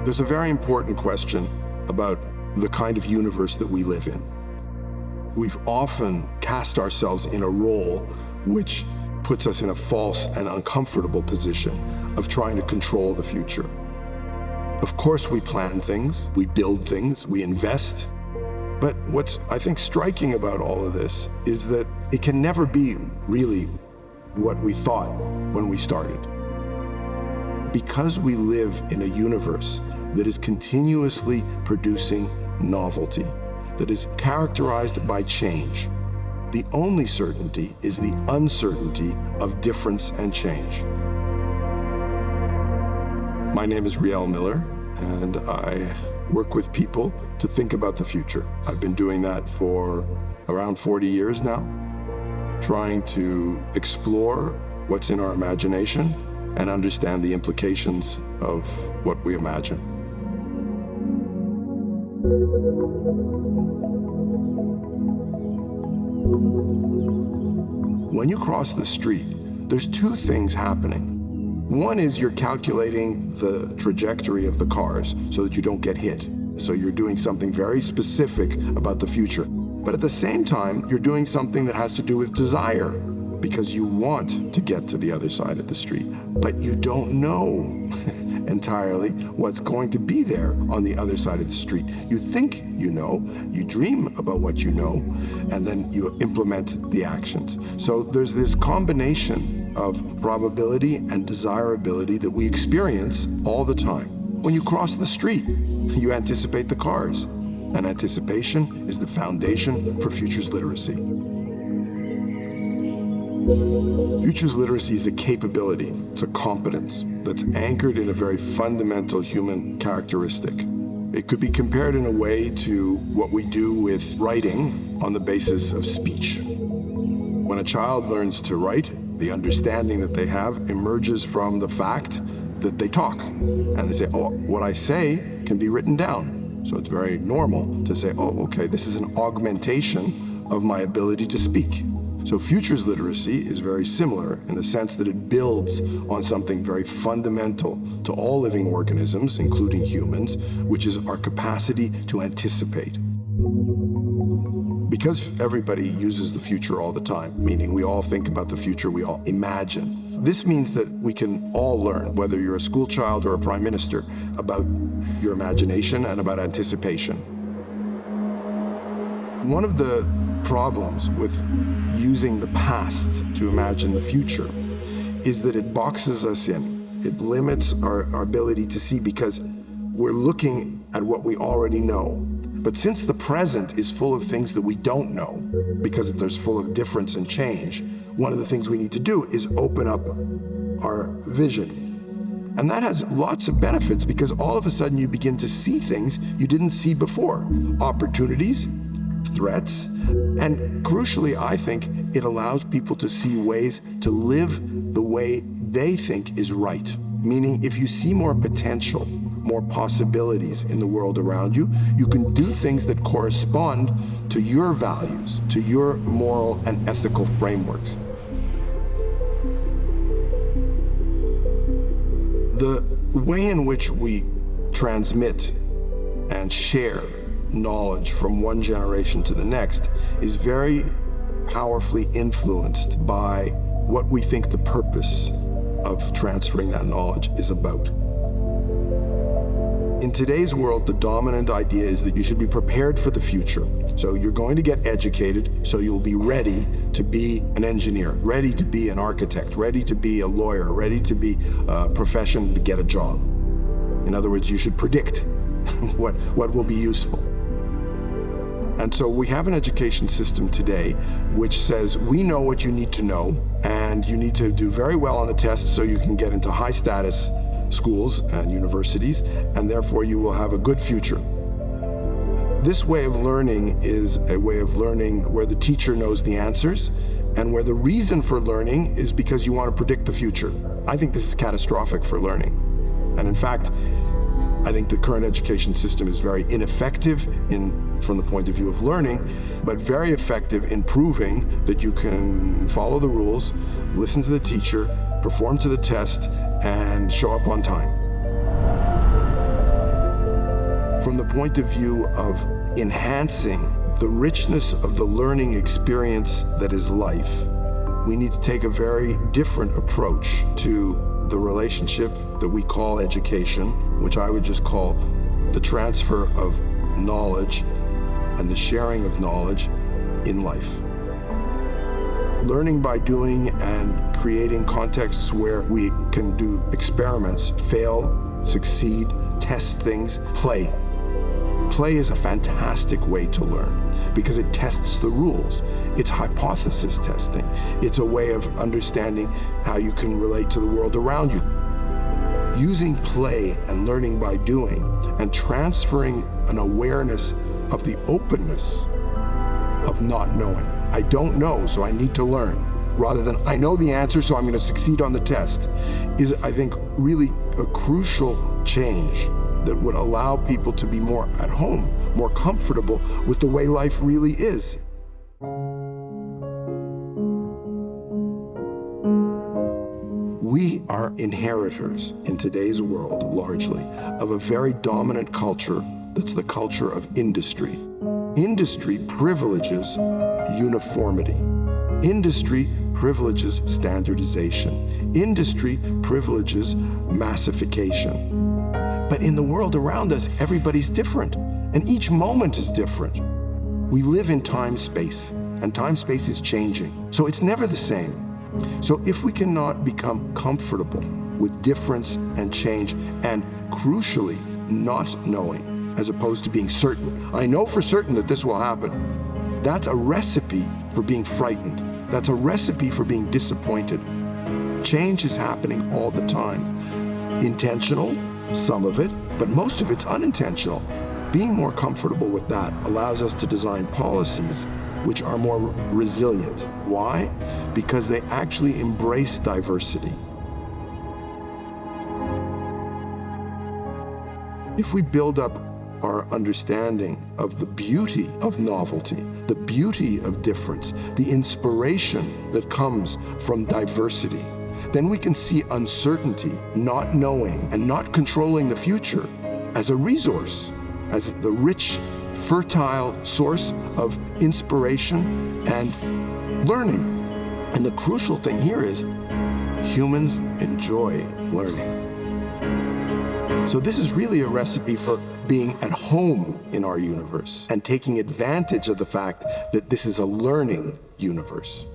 There's a very important question about the kind of universe that we live in. We've often cast ourselves in a role which puts us in a false and uncomfortable position of trying to control the future. Of course, we plan things, we build things, we invest. But what's, I think, striking about all of this is that it can never be really what we thought when we started. Because we live in a universe that is continuously producing novelty, that is characterized by change, the only certainty is the uncertainty of difference and change. My name is Riel Miller, and I work with people to think about the future. I've been doing that for around 40 years now, trying to explore what's in our imagination and understand the implications of what we imagine. When you cross the street, there's two things happening. One is you're calculating the trajectory of the cars so that you don't get hit. So you're doing something very specific about the future. But at the same time, you're doing something that has to do with desire, because you want to get to the other side of the street, but you don't know entirely what's going to be there on the other side of the street. You think you know, you dream about what you know, and then you implement the actions. So there's this combination of probability and desirability that we experience all the time. When you cross the street, you anticipate the cars, and anticipation is the foundation for futures literacy. Futures literacy is a capability, it's a competence that's anchored in a very fundamental human characteristic. It could be compared in a way to what we do with writing on the basis of speech. When a child learns to write, the understanding that they have emerges from the fact that they talk. And they say, oh, what I say can be written down. So it's very normal to say, oh, okay, this is an augmentation of my ability to speak. So futures literacy is very similar in the sense that it builds on something very fundamental to all living organisms, including humans, which is our capacity to anticipate. Because everybody uses the future all the time, meaning we all think about the future, we all imagine. This means that we can all learn, whether you're a school child or a prime minister, about your imagination and about anticipation. One of the problems with using the past to imagine the future is that it boxes us in. It limits our ability to see because we're looking at what we already know. But since the present is full of things that we don't know, because there's full of difference and change, one of the things we need to do is open up our vision. And that has lots of benefits because all of a sudden you begin to see things you didn't see before. Opportunities, threats, and crucially, I think it allows people to see ways to live the way they think is right. Meaning, if you see more potential, more possibilities in the world around you, you can do things that correspond to your values, to your moral and ethical frameworks. The way in which we transmit and share knowledge from one generation to the next is very powerfully influenced by what we think the purpose of transferring that knowledge is about. In today's world, the dominant idea is that you should be prepared for the future. So you're going to get educated, so you'll be ready to be an engineer, ready to be an architect, ready to be a lawyer, ready to be a profession to get a job. In other words, you should predict what will be useful. And so we have an education system today which says we know what you need to know, and you need to do very well on the test so you can get into high status schools and universities, and therefore you will have a good future. This way of learning is a way of learning where the teacher knows the answers and where the reason for learning is because you want to predict the future. I think this is catastrophic for learning. And in fact, I think the current education system is very ineffective from the point of view of learning, but very effective in proving that you can follow the rules, listen to the teacher, perform to the test, and show up on time. From the point of view of enhancing the richness of the learning experience that is life, we need to take a very different approach to the relationship that we call education, which I would just call the transfer of knowledge and the sharing of knowledge in life. Learning by doing and creating contexts where we can do experiments, fail, succeed, test things, play. Play is a fantastic way to learn because it tests the rules. It's hypothesis testing. It's a way of understanding how you can relate to the world around you. Using play and learning by doing and transferring an awareness of the openness of not knowing. I don't know, so I need to learn, rather than I know the answer, so I'm going to succeed on the test, is, I think, really a crucial change that would allow people to be more at home, more comfortable with the way life really is. We are inheritors in today's world, largely, of a very dominant culture that's the culture of industry. Industry privileges uniformity. Industry privileges standardization. Industry privileges massification. But in the world around us, everybody's different, and each moment is different. We live in time-space, and time-space is changing, so it's never the same. So if we cannot become comfortable with difference and change, and crucially, not knowing, as opposed to being certain, I know for certain that this will happen, that's a recipe for being frightened. That's a recipe for being disappointed. Change is happening all the time. Intentional, some of it, but most of it's unintentional. Being more comfortable with that allows us to design policies which are more resilient. Why? Because they actually embrace diversity. If we build up our understanding of the beauty of novelty, the beauty of difference, the inspiration that comes from diversity, then we can see uncertainty, not knowing, and not controlling the future as a resource, as the rich, fertile source of inspiration and learning. And the crucial thing here is humans enjoy learning. So this is really a recipe for being at home in our universe and taking advantage of the fact that this is a learning universe.